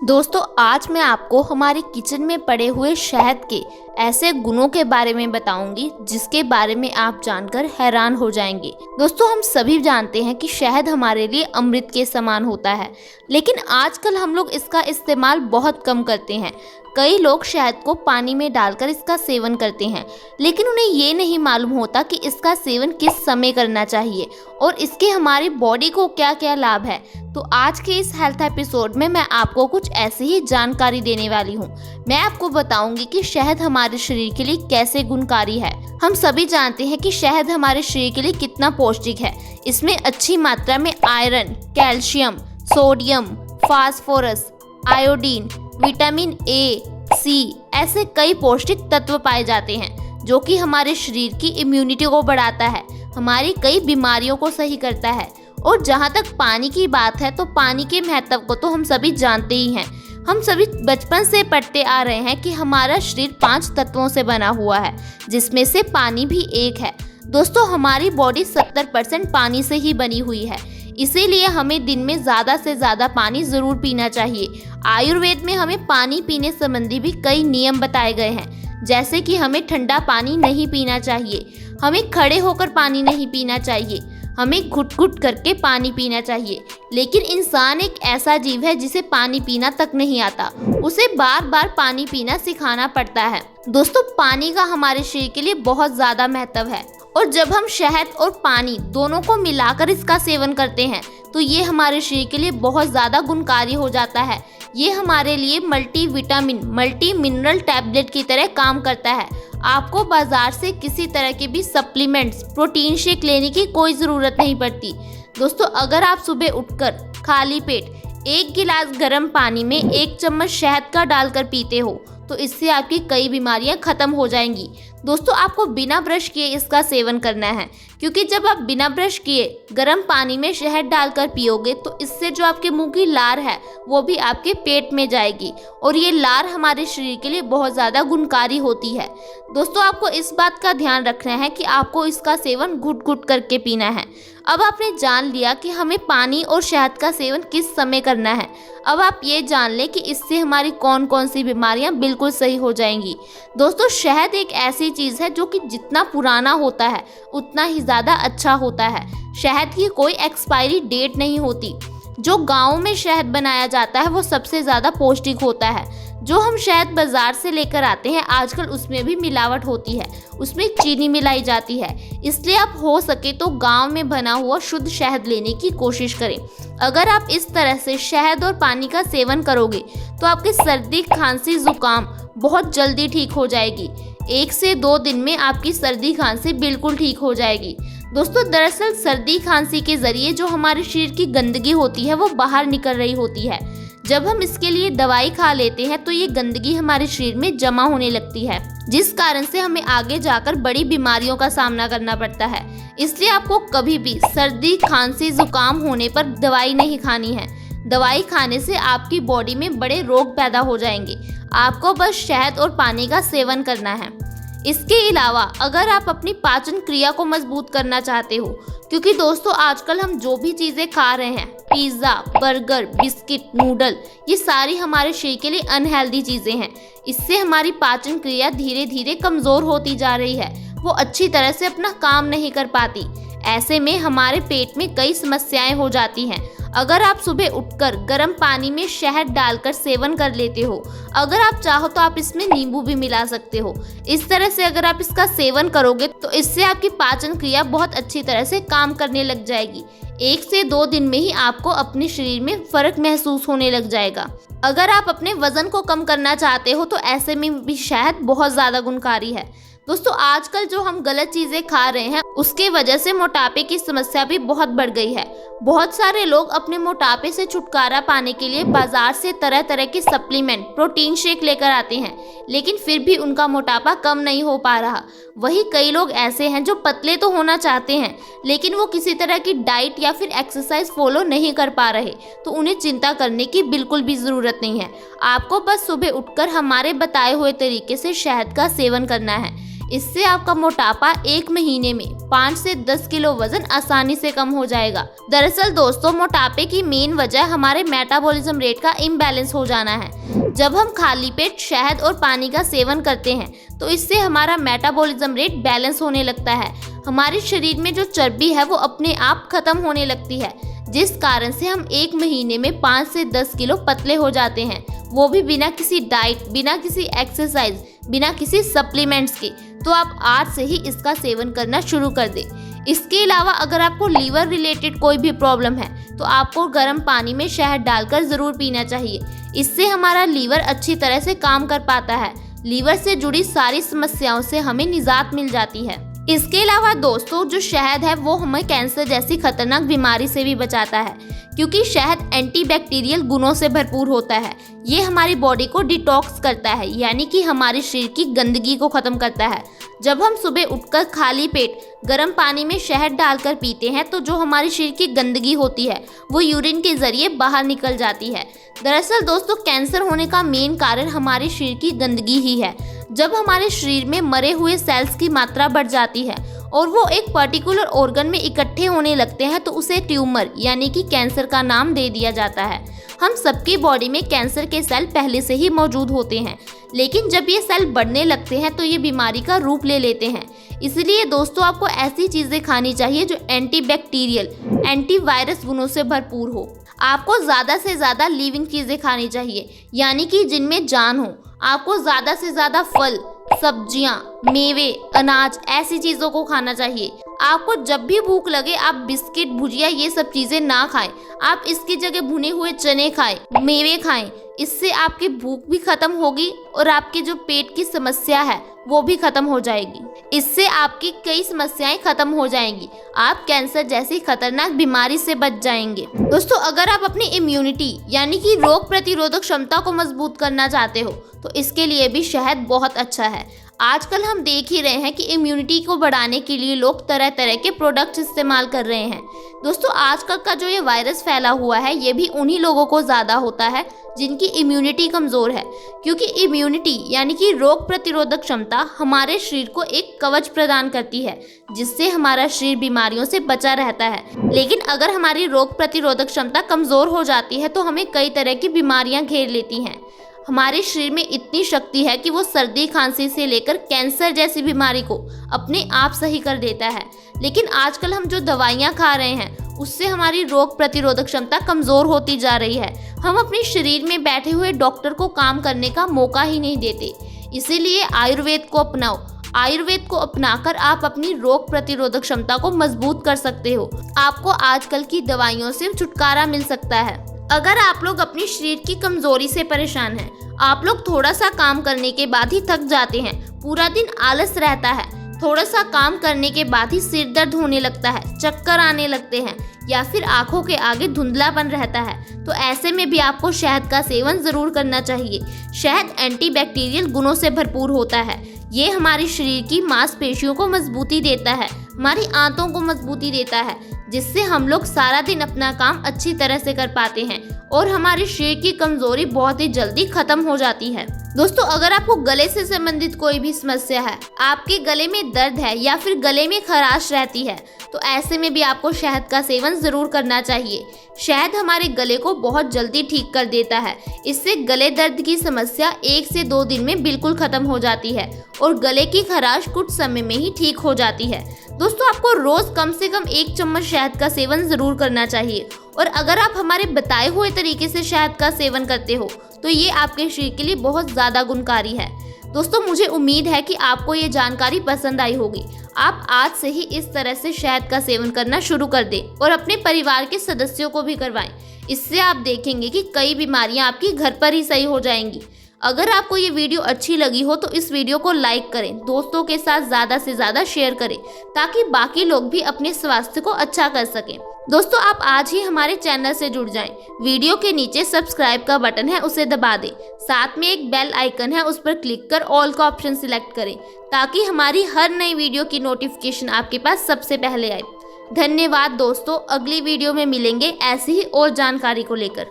दोस्तों आज मैं आपको हमारे किचन में पड़े हुए शहद के ऐसे गुणों के बारे में बताऊंगी जिसके बारे में आप जानकर हैरान हो जाएंगे। दोस्तों हम सभी जानते हैं कि शहद हमारे लिए अमृत के समान होता है, लेकिन आजकल हम लोग इसका इस्तेमाल बहुत कम करते हैं। कई लोग शहद को पानी में डालकर इसका सेवन करते हैं, लेकिन उन्हें ये नहीं मालूम होता कि इसका सेवन किस समय करना चाहिए और इसके हमारी बॉडी को क्या क्या लाभ है। तो आज के इस हेल्थ एपिसोड में मैं आपको कुछ ऐसी ही जानकारी देने वाली हूँ। मैं आपको बताऊंगी कि शहद हमारे शरीर के लिए कैसे गुणकारी है। हम सभी जानते हैं कि शहद हमारे शरीर के लिए कितना पौष्टिक है। इसमें अच्छी मात्रा में iron, calcium, sodium, phosphorus, iodine, vitamin A, C ऐसे कई पौष्टिक तत्व पाए जाते हैं जो कि हमारे शरीर की इम्यूनिटी को बढ़ाता है, हमारी कई बीमारियों को सही करता है। और जहाँ तक पानी की बात है तो पानी के महत्व को तो हम सभी जानते ही हैं। हम सभी बचपन से पढ़ते आ रहे हैं कि हमारा शरीर 5 तत्वों से बना हुआ है, जिसमें से पानी भी एक है। दोस्तों हमारी बॉडी 70% पानी से ही बनी हुई है, इसीलिए हमें दिन में ज़्यादा से ज़्यादा पानी ज़रूर पीना चाहिए। आयुर्वेद में हमें पानी पीने संबंधी भी कई नियम बताए गए हैं, जैसे कि हमें ठंडा पानी नहीं पीना चाहिए, हमें खड़े होकर पानी नहीं पीना चाहिए, हमें घुट घुट करके पानी पीना चाहिए। लेकिन इंसान एक ऐसा जीव है जिसे पानी पीना तक नहीं आता, उसे बार बार पानी पीना सिखाना पड़ता है। दोस्तों पानी का हमारे शरीर के लिए बहुत ज़्यादा महत्व है, और जब हम शहद और पानी दोनों को मिलाकर इसका सेवन करते हैं तो ये हमारे शरीर के लिए बहुत ज़्यादा गुणकारी हो जाता है। ये हमारे लिए multi vitamin, multi mineral tablet की तरह काम करता है। आपको बाजार से किसी तरह के भी सप्लीमेंट्स, प्रोटीन शेक लेने की कोई ज़रूरत नहीं पड़ती। दोस्तों अगर आप सुबह उठकर खाली पेट 1 गिलास गर्म पानी में 1 चम्मच शहद का डालकर पीते हो तो इससे आपकी कई बीमारियां खत्म हो जाएंगी। दोस्तों आपको बिना ब्रश किए इसका सेवन करना है, क्योंकि जब आप बिना ब्रश किए गर्म पानी में शहद डालकर पियोगे तो इससे जो आपके मुंह की लार है वो भी आपके पेट में जाएगी, और ये लार हमारे शरीर के लिए बहुत ज़्यादा गुणकारी होती है। दोस्तों आपको इस बात का ध्यान रखना है कि आपको इसका सेवन घुट घुट करके पीना है। अब आपने जान लिया कि हमें पानी और शहद का सेवन किस समय करना है। अब आप ये जान लें कि इससे हमारी कौन कौन सी बीमारियां बिल्कुल सही हो जाएंगी। दोस्तों शहद एक ऐसी चीज़ है जो कि जितना पुराना होता है उतना ही ज़्यादा अच्छा होता है। शहद की कोई एक्सपायरी डेट नहीं होती। जो गाँव में शहद बनाया जाता है वो सबसे ज़्यादा पौष्टिक होता है। जो हम शहद बाजार से लेकर आते हैं आजकल उसमें भी मिलावट होती है, उसमें चीनी मिलाई जाती है। इसलिए आप हो सके तो गांव में बना हुआ शुद्ध शहद लेने की कोशिश करें। अगर आप इस तरह से शहद और पानी का सेवन करोगे तो आपकी सर्दी, खांसी, जुकाम बहुत जल्दी ठीक हो जाएगी। 1 से 2 दिन में आपकी सर्दी खांसी बिल्कुल ठीक हो जाएगी। दोस्तों दरअसल सर्दी खांसी के जरिए जो हमारे शरीर की गंदगी होती है वो बाहर निकल रही होती है। जब हम इसके लिए दवाई खा लेते हैं तो ये गंदगी हमारे शरीर में जमा होने लगती है, जिस कारण से हमें आगे जाकर बड़ी बीमारियों का सामना करना पड़ता है। इसलिए आपको कभी भी सर्दी, खांसी, जुकाम होने पर दवाई नहीं खानी है। दवाई खाने से आपकी बॉडी में बड़े रोग पैदा हो जाएंगे। आपको बस शहद और पानी का सेवन करना है। इसके अलावा अगर आप अपनी पाचन क्रिया को मजबूत करना चाहते हो, क्योंकि दोस्तों आजकल हम जो भी चीज़ें खा रहे हैं, पिज़्ज़ा, बर्गर, बिस्किट, नूडल, ये सारी हमारे शरीर के लिए अनहेल्दी चीज़ें हैं। इससे हमारी पाचन क्रिया धीरे धीरे कमज़ोर होती जा रही है, वो अच्छी तरह से अपना काम नहीं कर पाती। ऐसे में हमारे पेट में कई समस्याएं हो जाती हैं। अगर आप सुबह उठकर गर्म पानी में शहद डालकर सेवन कर लेते हो, अगर आप चाहो तो आप इसमें नींबू भी मिला सकते हो। इस तरह से अगर आप इसका सेवन करोगे तो इससे आपकी पाचन क्रिया बहुत अच्छी तरह से काम करने लग जाएगी। 1 से 2 दिन में ही आपको अपने शरीर में फर्क महसूस होने लग जाएगा। अगर आप अपने वजन को कम करना चाहते हो तो ऐसे में भी शहद बहुत ज़्यादा गुणकारी है। दोस्तों आजकल जो हम गलत चीज़ें खा रहे हैं उसके वजह से मोटापे की समस्या भी बहुत बढ़ गई है। बहुत सारे लोग अपने मोटापे से छुटकारा पाने के लिए बाजार से तरह तरह के सप्लीमेंट, प्रोटीन शेक लेकर आते हैं, लेकिन फिर भी उनका मोटापा कम नहीं हो पा रहा। वही कई लोग ऐसे हैं जो पतले तो होना चाहते हैं लेकिन वो किसी तरह की डाइट या फिर एक्सरसाइज फॉलो नहीं कर पा रहे, तो उन्हें चिंता करने की बिल्कुल भी ज़रूरत नहीं है। आपको बस सुबह उठकर हमारे बताए हुए तरीके से शहद का सेवन करना है। इससे आपका मोटापा 1 महीने में 5 से 10 किलो वजन आसानी से कम हो जाएगा। दरअसल दोस्तों, मोटापे की मेन वजह हमारे मेटाबॉलिज्म रेट का इम्बैलेंस हो जाना है। जब हम खाली पेट शहद और पानी का सेवन करते हैं तो इससे हमारा मेटाबॉलिज्म रेट बैलेंस होने लगता है। हमारे शरीर में जो चर्बी है वो अपने आप खत्म होने लगती है, जिस कारण से हम 1 महीने में 5 से 10 किलो पतले हो जाते हैं, वो भी बिना किसी डाइट, बिना किसी एक्सरसाइज, बिना किसी सप्लीमेंट्स के। तो आप आज से ही इसका सेवन करना शुरू कर दें। इसके अलावा अगर आपको लीवर रिलेटेड कोई भी प्रॉब्लम है तो आपको गर्म पानी में शहद डालकर ज़रूर पीना चाहिए। इससे हमारा लीवर अच्छी तरह से काम कर पाता है। लीवर से जुड़ी सारी समस्याओं से हमें निजात मिल जाती है। इसके अलावा दोस्तों, जो शहद है वो हमें कैंसर जैसी खतरनाक बीमारी से भी बचाता है, क्योंकि शहद एंटीबैक्टीरियल गुणों से भरपूर होता है। ये हमारी बॉडी को डिटॉक्स करता है, यानी कि हमारे शरीर की गंदगी को ख़त्म करता है। जब हम सुबह उठकर खाली पेट गर्म पानी में शहद डालकर पीते हैं तो जो हमारे शरीर की गंदगी होती है वो यूरिन के जरिए बाहर निकल जाती है। दरअसल दोस्तों, कैंसर होने का मेन कारण हमारे शरीर की गंदगी ही है। जब हमारे शरीर में मरे हुए सेल्स की मात्रा बढ़ जाती है और वो एक पर्टिकुलर ऑर्गन में इकट्ठे होने लगते हैं तो उसे ट्यूमर यानी कि कैंसर का नाम दे दिया जाता है। हम सबकी बॉडी में कैंसर के सेल पहले से ही मौजूद होते हैं, लेकिन जब ये सेल बढ़ने लगते हैं तो ये बीमारी का रूप ले लेते हैं। इसलिए दोस्तों, आपको ऐसी चीज़ें खानी चाहिए जो एंटीबैक्टीरियल, एंटीवायरस गुणों से भरपूर हो। आपको ज़्यादा से ज़्यादा लिविंग चीज़ें खानी चाहिए, यानी कि जिनमें जान हो। आपको ज़्यादा से ज़्यादा फल, सब्जियां, मेवे, अनाज, ऐसी चीज़ों को खाना चाहिए। आपको जब भी भूख लगे आप बिस्किट, भुजिया, ये सब चीज़ें ना खाएं। आप इसकी जगह भुने हुए चने खाएं, मेवे खाएं। इससे आपकी भूख भी खत्म होगी और आपकी जो पेट की समस्या है वो भी खत्म हो जाएगी। इससे आपकी कई समस्याएं खत्म हो जाएंगी। आप कैंसर जैसी खतरनाक बीमारी से बच जाएंगे। दोस्तों, अगर आप अपनी इम्यूनिटी यानी कि रोग प्रतिरोधक क्षमता को मजबूत करना चाहते हो तो इसके लिए भी शहद बहुत अच्छा है। आजकल हम देख ही रहे हैं कि इम्यूनिटी को बढ़ाने के लिए लोग तरह तरह के प्रोडक्ट्स इस्तेमाल कर रहे हैं। दोस्तों, आजकल का जो ये वायरस फैला हुआ है ये भी उन्हीं लोगों को ज़्यादा होता है जिनकी इम्यूनिटी कमज़ोर है, क्योंकि इम्यूनिटी यानी कि रोग प्रतिरोधक क्षमता हमारे शरीर को एक कवच प्रदान करती है, जिससे हमारा शरीर बीमारियों से बचा रहता है। लेकिन अगर हमारी रोग प्रतिरोधक क्षमता कमज़ोर हो जाती है तो हमें कई तरह की बीमारियां घेर लेती हैं। हमारे शरीर में इतनी शक्ति है कि वो सर्दी, खांसी से लेकर कैंसर जैसी बीमारी को अपने आप सही कर देता है। लेकिन आजकल हम जो दवाइयाँ खा रहे हैं उससे हमारी रोग प्रतिरोधक क्षमता कमज़ोर होती जा रही है। हम अपने शरीर में बैठे हुए डॉक्टर को काम करने का मौका ही नहीं देते। इसीलिए आयुर्वेद को अपनाओ। आयुर्वेद को अपनाकर आप अपनी रोग प्रतिरोधक क्षमता को मजबूत कर सकते हो। आपको आजकल की दवाइयों से छुटकारा मिल सकता है। अगर आप लोग अपनी शरीर की कमजोरी से परेशान हैं, आप लोग थोड़ा सा काम करने के बाद ही थक जाते हैं, पूरा दिन आलस रहता है, थोड़ा सा काम करने के बाद ही सिर दर्द होने लगता है, चक्कर आने लगते हैं या फिर आंखों के आगे धुंधलापन रहता है, तो ऐसे में भी आपको शहद का सेवन ज़रूर करना चाहिए। शहद एंटीबैक्टीरियल गुणों से भरपूर होता है। ये हमारे शरीर की मांसपेशियों को मजबूती देता है, हमारी आंतों को मजबूती देता है, जिससे हम लोग सारा दिन अपना काम अच्छी तरह से कर पाते हैं और हमारे शरीर की कमजोरी बहुत ही जल्दी खत्म हो जाती है। दोस्तों, अगर आपको गले से संबंधित कोई भी समस्या है, आपके गले में दर्द है या फिर गले में खराश रहती है, तो ऐसे में भी आपको शहद का सेवन ज़रूर करना चाहिए। शहद हमारे गले को बहुत जल्दी ठीक कर देता है। इससे गले दर्द की समस्या 1 से 2 दिन में बिल्कुल ख़त्म हो जाती है और गले की खराश कुछ समय में ही ठीक हो जाती है। दोस्तों, आपको रोज़ कम से कम 1 चम्मच शहद का सेवन ज़रूर करना चाहिए और अगर आप हमारे बताए हुए तरीके से शहद का सेवन करते हो तो ये आपके शरीर के लिए बहुत ज़्यादा गुणकारी है। दोस्तों, मुझे उम्मीद है कि आपको ये जानकारी पसंद आई होगी। आप आज से ही इस तरह से शहद का सेवन करना शुरू कर दें और अपने परिवार के सदस्यों को भी करवाएं। इससे आप देखेंगे कि कई बीमारियां आपकी घर पर ही सही हो जाएंगी। अगर आपको ये वीडियो अच्छी लगी हो तो इस वीडियो को लाइक करें, दोस्तों के साथ ज़्यादा से ज़्यादा शेयर करें ताकि बाकी लोग भी अपने स्वास्थ्य को अच्छा कर सकें। दोस्तों, आप आज ही हमारे चैनल से जुड़ जाएं। वीडियो के नीचे सब्सक्राइब का बटन है, उसे दबा दें। साथ में एक बेल आइकन है, उस पर क्लिक कर ऑल का ऑप्शन सिलेक्ट करें ताकि हमारी हर नई वीडियो की नोटिफिकेशन आपके पास सबसे पहले आए। धन्यवाद दोस्तों, अगली वीडियो में मिलेंगे ऐसी ही और जानकारी को लेकर।